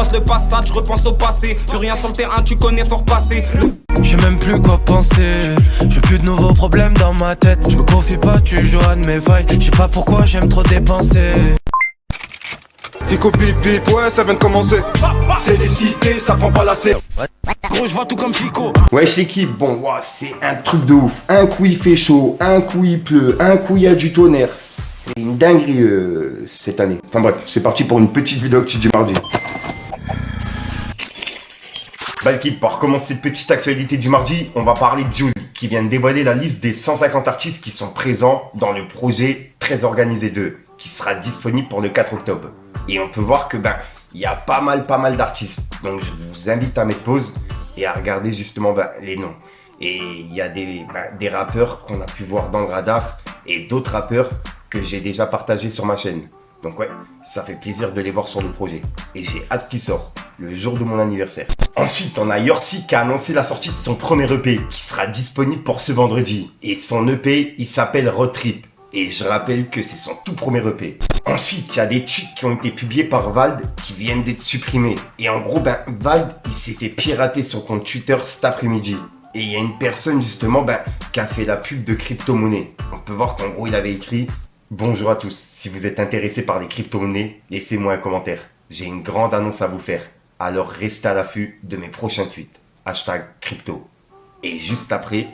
croise le passage, je repense au passé. Plus rien sur le terrain, tu connais fort passé. Je sais même plus quoi penser. J'ai plus de nouveaux problèmes dans ma tête. Je me confie pas, tu joues à de mes failles. Je sais pas pourquoi j'aime trop dépenser. Fico bip bip, ouais ça vient de commencer. C'est les cités, ça prend pas la serre. Gros, je vois tout comme Fico. Wesh l'équipe, bon, wow, c'est un truc de ouf. Un coup il fait chaud, un coup il pleut, un coup il y a du tonnerre. C'est une dinguerie cette année. Enfin bref, c'est parti pour une petite vidéo que du mardi. Bah l'équipe, pour commencer cette petite actualité du mardi, on va parler de Jul, qui vient de dévoiler la liste des 150 artistes qui sont présents dans le projet Très Organisé 2, qui sera disponible pour le 4 octobre. Et on peut voir que il y a pas mal d'artistes. Donc je vous invite à mettre pause et à regarder justement les noms. Et il y a des rappeurs qu'on a pu voir dans le radar et d'autres rappeurs que j'ai déjà partagés sur ma chaîne. Donc ouais, ça fait plaisir de les voir sur le projet. Et j'ai hâte qu'il sorte, le jour de mon anniversaire. Ensuite, on a Yorsi qui a annoncé la sortie de son premier EP qui sera disponible pour ce vendredi. Et son EP, il s'appelle Road Trip. Et je rappelle que c'est son tout premier EP. Ensuite, il y a des tweets qui ont été publiés par Vald qui viennent d'être supprimés. Et en gros, Vald, il s'est fait pirater son compte Twitter cet après-midi. Et il y a une personne justement qui a fait la pub de crypto-monnaie. On peut voir qu'en gros, il avait écrit « Bonjour à tous, si vous êtes intéressés par les crypto-monnaies, laissez-moi un commentaire. J'ai une grande annonce à vous faire. Alors restez à l'affût de mes prochains tweets. Hashtag crypto. » Et juste après,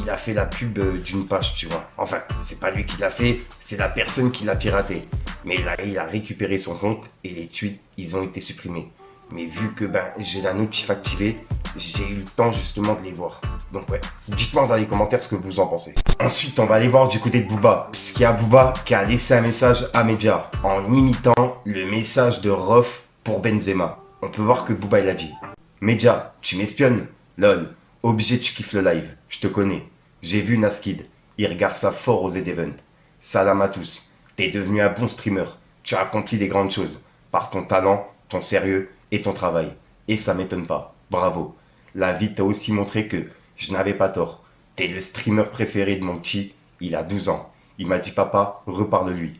il a fait la pub d'une page, tu vois. Enfin, c'est pas lui qui l'a fait, c'est la personne qui l'a piraté. Mais là, il a récupéré son compte et les tweets, ils ont été supprimés. Mais vu que j'ai la notif activée, j'ai eu le temps justement de les voir. Donc ouais, dites-moi dans les commentaires ce que vous en pensez. Ensuite, on va aller voir du côté de Booba. Puisqu'il y a Booba qui a laissé un message à Medja en imitant le message de Rof pour Benzema. On peut voir que Booba il a dit « Medja, tu m'espionnes? Lol, obligé tu kiffes le live, je te connais. J'ai vu Naskid, il regarde ça fort aux events. Salam à tous, t'es devenu un bon streamer. Tu as accompli des grandes choses par ton talent, ton sérieux et ton travail. Et ça m'étonne pas. Bravo. La vie t'a aussi montré que je n'avais pas tort. T'es le streamer préféré de mon petit. Il a 12 ans. Il m'a dit papa, reparle-lui.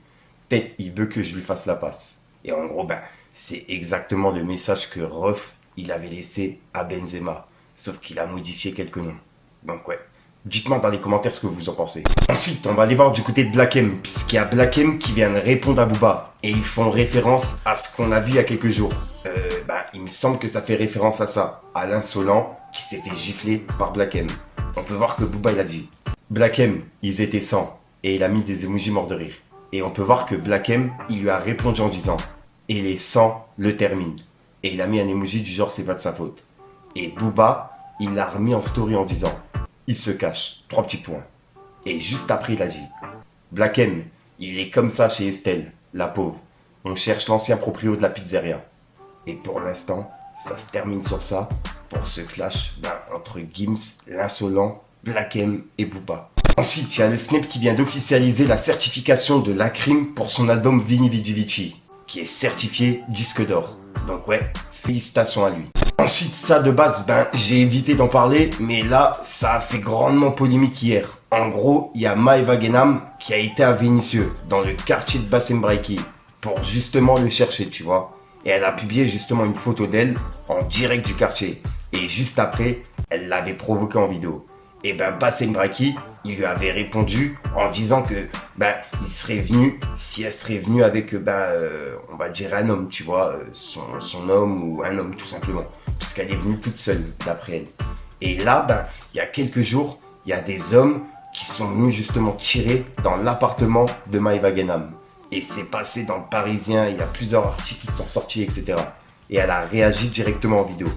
Peut-être il veut que je lui fasse la passe. Et en gros, c'est exactement le message que Ruff, il avait laissé à Benzema. Sauf qu'il a modifié quelques noms. Donc ouais. Dites-moi dans les commentaires ce que vous en pensez. Ensuite, on va aller voir du côté de Black M, puisqu'il y a Black M qui vient de répondre à Booba. Et ils font référence à ce qu'on a vu il y a quelques jours. Il me semble que ça fait référence à ça. À l'insolent qui s'est fait gifler par Black M. On peut voir que Booba il a dit Black M, ils étaient 100. Et il a mis des emojis morts de rire. Et on peut voir que Black M, il lui a répondu en disant et les 100 le terminent. Et il a mis un emoji du genre c'est pas de sa faute. Et Booba, il l'a remis en story en disant il se cache, 3 petits points. Et juste après, il a dit Black M, il est comme ça chez Estelle, la pauvre. On cherche l'ancien proprio de la pizzeria. Et pour l'instant, ça se termine sur ça, pour ce clash entre Gims, l'insolent, Black M et Booba. Ensuite, il y a le Snap qui vient d'officialiser la certification de Lacrim pour son album Vini Vidi Vici, qui est certifié disque d'or. Donc ouais, félicitations à lui. Ensuite, ça de base, j'ai évité d'en parler, mais là, ça a fait grandement polémique hier. En gros, il y a Maëva Genam qui a été à Vénissieux, dans le quartier de Bassem Braiki, pour justement le chercher, tu vois. Et elle a publié justement une photo d'elle en direct du quartier. Et juste après, elle l'avait provoqué en vidéo. Et Bassem Braiki, il lui avait répondu en disant que il serait venu, si elle serait venue avec, on va dire un homme, tu vois, son homme ou un homme tout simplement. Puisqu'elle est venue toute seule, d'après elle. Et là, il y a quelques jours, il y a des hommes qui sont venus justement tirer dans l'appartement de Maëva Genam. Et c'est passé dans le Parisien, il y a plusieurs articles qui sont sortis, etc. Et elle a réagi directement en vidéo.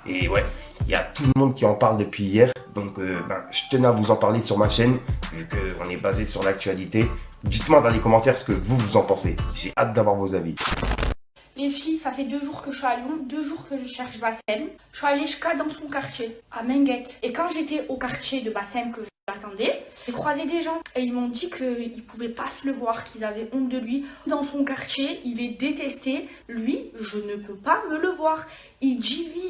Et ouais, il y a tout le monde qui en parle depuis hier. Donc je tenais à vous en parler sur ma chaîne, vu qu'on est basé sur l'actualité. Dites-moi dans les commentaires ce que vous en pensez. J'ai hâte d'avoir vos avis. Les filles, ça fait 2 jours que je suis à Lyon, 2 jours que je cherche Bassem. Je suis allée jusqu'à dans son quartier, à Menguette. Et quand j'étais au quartier de Bassem, que je l'attendais, j'ai croisé des gens. Et ils m'ont dit qu'ils ne pouvaient pas se le voir, qu'ils avaient honte de lui. Dans son quartier, il est détesté. Lui, je ne peux pas me le voir. Il divise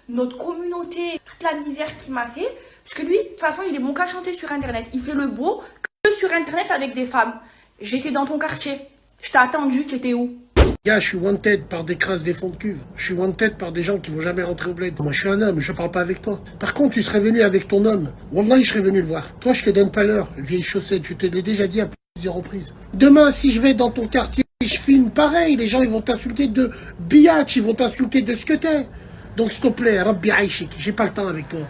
notre communauté, toute la misère qu'il m'a fait. Parce que lui, de toute façon, il est bon qu'à chanter sur Internet. Il fait le beau que sur Internet avec des femmes. J'étais dans ton quartier. Je t'ai attendu, tu étais où? Gars, je suis wanted par des crasses des fonds de cuve. Je suis wanted par des gens qui vont jamais rentrer au bled. Moi, je suis un homme, je parle pas avec toi. Par contre, tu serais venu avec ton homme. Wallah, je serais venu le voir. Toi, je te donne pas l'heure, vieille chaussette. Je te l'ai déjà dit à plusieurs reprises. Demain, si je vais dans ton quartier, je filme pareil. Les gens, ils vont t'insulter de biatch, ils vont t'insulter de ce que t'es. Donc, s'il te plaît, Rabbi Aïchik, j'ai pas le temps avec toi.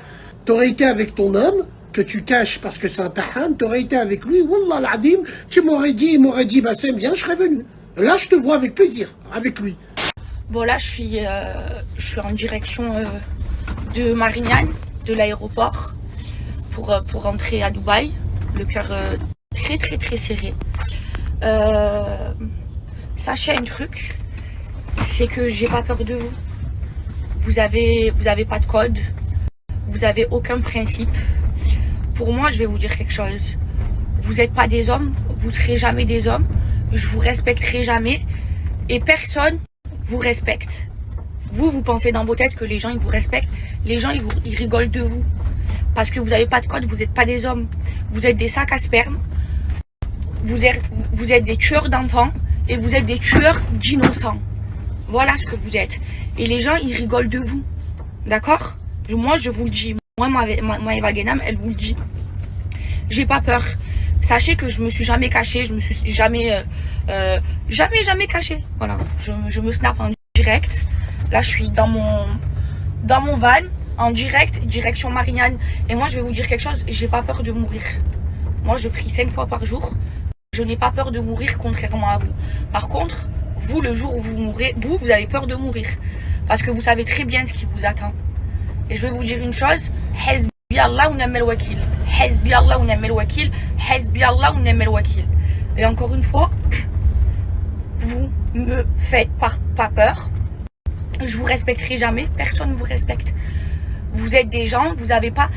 T'aurais été avec ton homme, que tu caches parce que c'est un tahan, t'aurais été avec lui, Wallah l'Adim, tu m'aurais dit, Bassem, viens, je serais venu. Là, je te vois avec plaisir, avec lui. Bon, là, je suis en direction de Marignane, de l'aéroport, pour rentrer à Dubaï. Le cœur très, très, très serré. Sachez un truc, c'est que j'ai pas peur de vous. Vous avez pas de code, vous avez aucun principe. Pour moi, je vais vous dire quelque chose. Vous n'êtes pas des hommes, vous serez jamais des hommes. Je vous respecterai jamais et personne vous respecte. Vous pensez dans vos têtes que les gens ils vous respectent. Les gens ils rigolent de vous parce que vous n'avez pas de code, vous n'êtes pas des hommes. Vous êtes des sacs à sperme. Vous êtes des tueurs d'enfants et vous êtes des tueurs d'innocents. Voilà ce que vous êtes. Et les gens ils rigolent de vous. D'accord? Moi je vous le dis. Moi Eva Guénam, elle vous le dit. J'ai pas peur. Sachez que je me suis jamais cachée, je me suis jamais cachée. Voilà, je me snap en direct. Là, je suis dans mon van, en direct, direction Marignane. Et moi, je vais vous dire quelque chose, j'ai pas peur de mourir. Moi, je prie 5 fois par jour. Je n'ai pas peur de mourir, contrairement à vous. Par contre, vous, le jour où vous mourrez, vous avez peur de mourir. Parce que vous savez très bien ce qui vous attend. Et je vais vous dire une chose, Hasbi Allah ou Nammel Wakil. Hasbi Allah ou Nammel Wakil. Hasbi Allah ou Nammel Wakil. Et encore une fois, vous me faites pas peur. Je vous respecterai jamais. Personne ne vous respecte. Vous êtes des gens, vous n'avez pas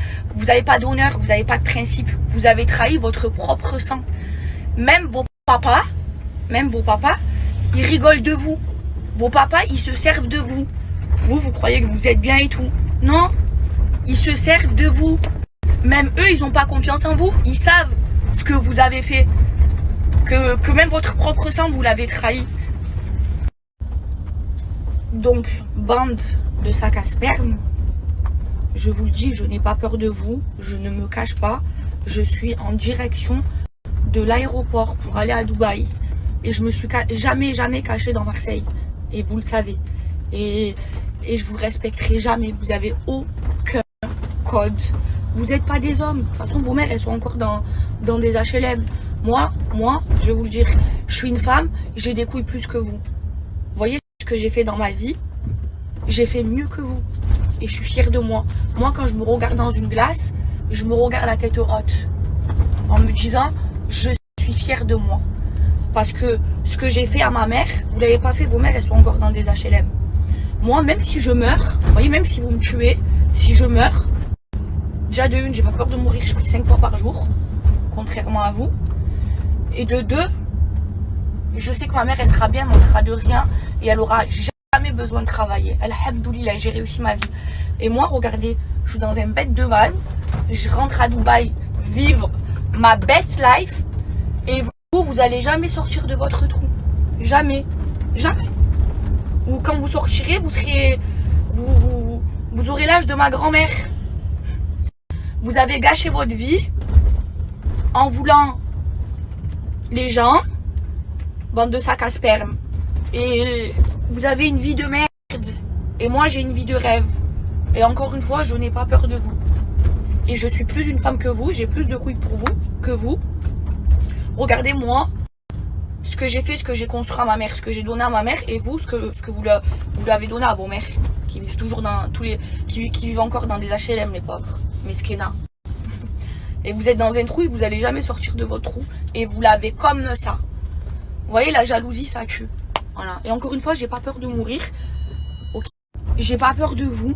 d'honneur, vous n'avez pas de principe. Vous avez trahi votre propre sang. Même vos papas, ils rigolent de vous. Vos papas, ils se servent de vous. Vous croyez que vous êtes bien et tout. Non, ils se servent de vous. Même eux, ils n'ont pas confiance en vous. Ils savent ce que vous avez fait. Que même votre propre sang, vous l'avez trahi. Donc, bande de sacs à sperme, je vous le dis, je n'ai pas peur de vous. Je ne me cache pas. Je suis en direction de l'aéroport pour aller à Dubaï. Et je me suis jamais cachée dans Marseille. Et vous le savez. Et je vous respecterai jamais. Vous avez aucun code. Vous n'êtes pas des hommes. De toute façon, vos mères, elles sont encore dans des HLM. Moi, je vais vous le dire, je suis une femme, j'ai des couilles plus que vous. Vous voyez ce que j'ai fait dans ma vie? J'ai fait mieux que vous. Et je suis fière de moi. Moi, quand je me regarde dans une glace, je me regarde la tête haute. En me disant, je suis fière de moi. Parce que ce que j'ai fait à ma mère, vous ne l'avez pas fait, vos mères, elles sont encore dans des HLM. Moi, même si je meurs, vous voyez, même si vous me tuez, si je meurs, déjà de une, j'ai pas peur de mourir, je prie 5 fois par jour, contrairement à vous. Et de deux, je sais que ma mère, elle sera bien, elle ne manquera de rien et elle aura jamais besoin de travailler. Alhamdoulilah, j'ai réussi ma vie. Et moi, regardez, je suis dans un bête de van, je rentre à Dubaï vivre ma best life et vous allez jamais sortir de votre trou. Jamais. Jamais. Ou quand vous sortirez, vous aurez l'âge de ma grand-mère. Vous avez gâché votre vie en voulant les gens, bande de sacs à sperme. Et vous avez une vie de merde. Et moi, j'ai une vie de rêve. Et encore une fois, je n'ai pas peur de vous. Et je suis plus une femme que vous. J'ai plus de couilles pour vous que vous. Regardez-moi ce que j'ai fait, ce que j'ai construit à ma mère, ce que j'ai donné à ma mère. Et vous, ce que vous l'avez donné à vos mères. Qui vivent toujours dans qui vivent encore dans des HLM, les pauvres. Mesquena. Et vous êtes dans un trou et vous n'allez jamais sortir de votre trou. Et vous l'avez comme ça. Vous voyez, la jalousie, ça tue. Voilà. Et encore une fois, j'ai pas peur de mourir. Okay. J'ai pas peur de vous.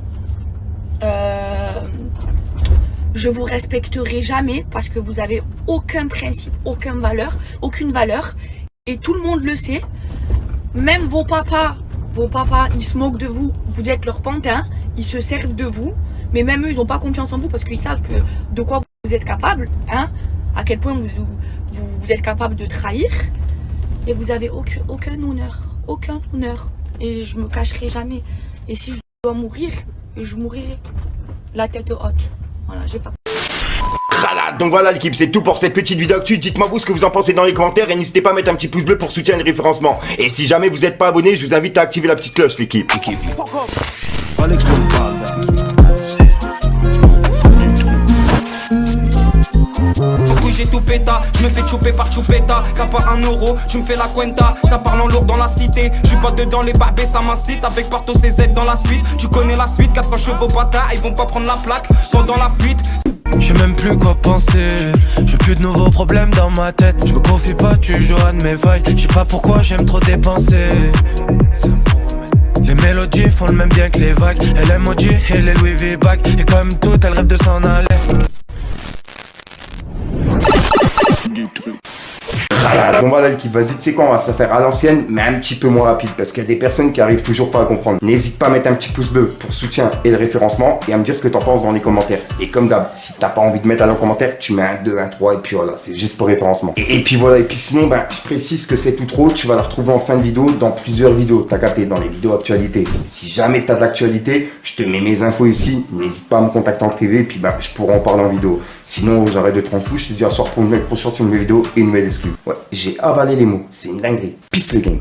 Je vous respecterai jamais parce que vous avez aucun principe, aucune valeur. Et tout le monde le sait. Même vos papas, ils se moquent de vous. Vous êtes leur pantin. Ils se servent de vous. Mais même eux, ils n'ont pas confiance en vous parce qu'ils savent que de quoi vous êtes capable, hein, à quel point vous êtes capable de trahir. Et vous avez aucun honneur. aucun honneur. Et je me cacherai jamais. Et si je dois mourir, je mourrai la tête haute. Voilà, j'ai pas. Voilà, donc voilà l'équipe, c'est tout pour cette petite vidéo actu. Dites-moi vous ce que vous en pensez dans les commentaires et n'hésitez pas à mettre un petit pouce bleu pour soutenir le référencement. Et si jamais vous n'êtes pas abonné, je vous invite à activer la petite cloche l'équipe. J'ai tout péta, je me fais choper par choupetta. T'as pas un euro, tu me fais la cuenta. Ça parle en lourd dans la cité, je suis pas dedans, les barbés ça m'incite. Avec partout ces aides dans la suite, tu connais la suite. 400 chevaux bâtards, ils vont pas prendre la plaque pendant la fuite. Je sais même plus quoi penser. J'ai plus de nouveaux problèmes dans ma tête. Je me confie pas, tu joues à de mes failles. Je sais pas pourquoi j'aime trop dépenser. Les mélodies font le même bien que les vagues. Et les emojis et les Louis V bags. Et comme tout, elle rêve de s'en aller. Bon voilà l'équipe, vas-y, tu sais quoi, on va se faire à l'ancienne, mais un petit peu moins rapide, parce qu'il y a des personnes qui arrivent toujours pas à comprendre. N'hésite pas à mettre un petit pouce bleu pour soutien et le référencement, et à me dire ce que t'en penses dans les commentaires. Et comme d'hab, si t'as pas envie de mettre à dans les commentaires, tu mets un 2, un 3, et puis voilà, c'est juste pour référencement. Et puis voilà, et puis sinon, je précise que c'est tout trop, tu vas la retrouver en fin de vidéo dans plusieurs vidéos, t'as capté, dans les vidéos actualités. Si jamais t'as de l'actualité, je te mets mes infos ici, n'hésite pas à me contacter en privé, et puis je pourrai en parler en vidéo. Sinon, j'arrête de te rendre fou, je te dis à soir pour une nouvelle prochaine vidéo et une nouvelle exclue. Ouais, j'ai avalé les mots, c'est une dinguerie. Peace le game.